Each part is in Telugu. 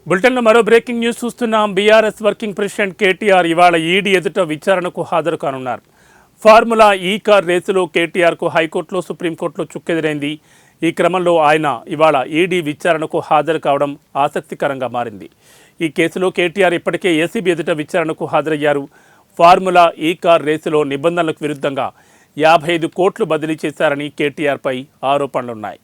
బులెటిన్లో మరో బ్రేకింగ్ న్యూస్ చూస్తున్నాం. బీఆర్ఎస్ వర్కింగ్ ప్రెసిడెంట్ కేటీఆర్ ఇవాళ ఈడీ ఎదుట విచారణకు హాజరు కానున్నారు. ఫార్ములా ఈ కార్ రేసులో కేటీఆర్కు హైకోర్టులో సుప్రీంకోర్టులో చుక్కెదురైంది. ఈ క్రమంలో ఆయన ఇవాళ ఈడీ విచారణకు హాజరు కావడం ఆసక్తికరంగా మారింది. ఈ కేసులో కేటీఆర్ ఇప్పటికే ఏసీబీ ఎదుట విచారణకు హాజరయ్యారు. ఫార్ములా ఈ కార్ రేసులో నిబంధనలకు విరుద్ధంగా 55 కోట్లు బదిలీ చేశారని కేటీఆర్పై ఆరోపణలున్నాయి.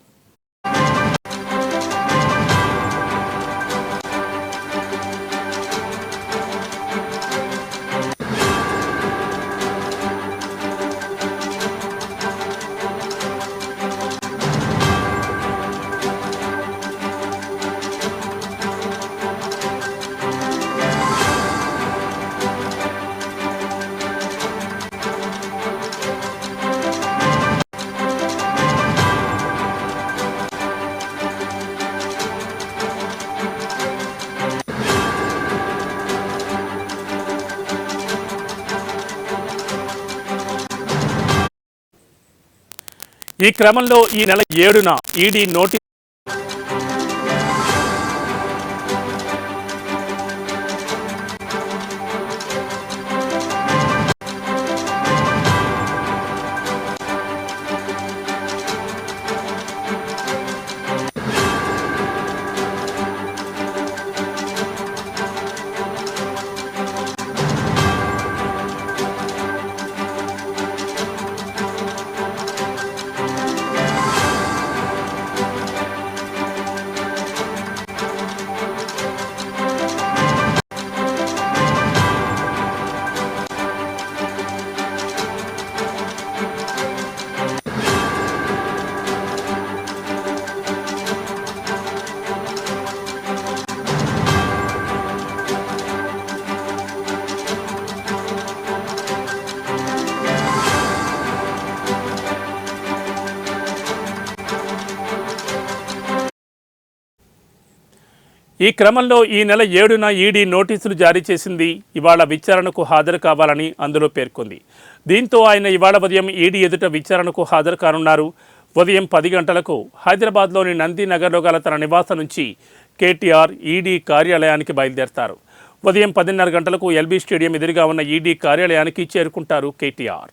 ఈ క్రమంలో ఈ నెల 7న ఈడీ నోటీసు ఈ క్రమంలో ఈ నెల 7న ఈడీ నోటీసులు జారీ చేసింది. ఇవాళ విచారణకు హాజరు కావాలని అందులో పేర్కొంది. దీంతో ఆయన ఇవాళ ఉదయం ఈడీ ఎదుట విచారణకు హాజరు కానున్నారు. ఉదయం 10 గంటలకు హైదరాబాద్లోని నందినగర్లో గల తన నివాసం నుంచి కేటీఆర్ ఈడీ కార్యాలయానికి బయలుదేరతారు. ఉదయం 10:30 గంటలకు ఎల్బీ స్టేడియం ఎదురుగా ఉన్న ఈడీ కార్యాలయానికి చేరుకుంటారు KTR.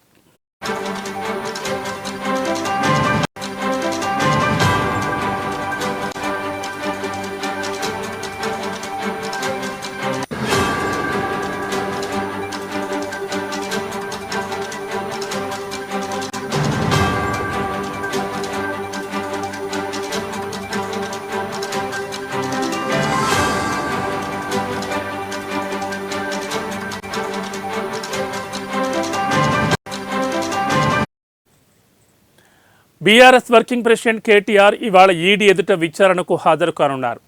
BRS working president KTR ఇవాళ ఈడీ ఎదుట విచారణకు హాజరు కానున్నారు.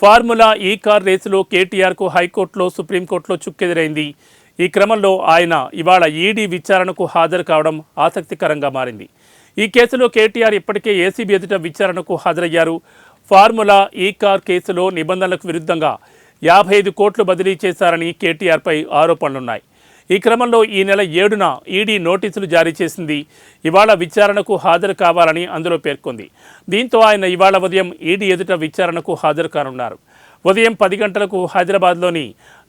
ఫార్ములా ఈ కార్ రేసులో కేటీఆర్కు హైకోర్టులో సుప్రీంకోర్టులో చుక్కెదురైంది. ఈ క్రమంలో ఆయన ఇవాళ ఈడీ విచారణకు హాజరు కావడం ఆసక్తికరంగా మారింది. ఈ కేసులో కేటీఆర్ ఇప్పటికే ఏసీబీ ఎదుట విచారణకు హాజరయ్యారు. ఫార్ములా ఈ కార్ కేసులో నిబంధనలకు విరుద్ధంగా 55 కోట్లు బదిలీ చేశారని కేటీఆర్పై ఆరోపణలున్నాయి. ఈ క్రమంలో ఈ నెల 7న ఈడీ నోటీసులు జారీ చేసింది. ఇవాళ విచారణకు హాజరు కావాలని అందులో పేర్కొంది. దీంతో ఆయన ఇవాళ ఉదయం ఈడీ ఎదుట విచారణకు హాజరు కానున్నారు. ఉదయం 10 గంటలకు హైదరాబాద్లోని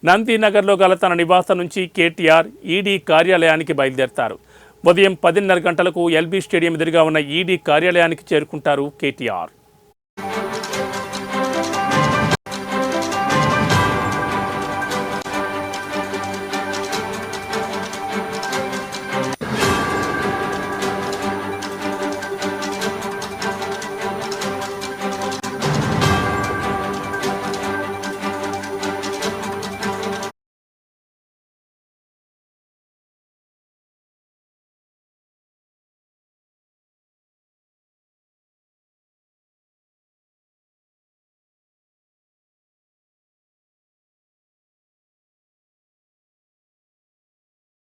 నందినగర్లో గల తన నివాసం నుంచి కేటీఆర్ ఈడీ కార్యాలయానికి బయలుదేరతారు. ఉదయం 10:30 గంటలకు ఎల్బీ స్టేడియం ఎదురుగా ఉన్న ఈడీ కార్యాలయానికి చేరుకుంటారు కేటీఆర్.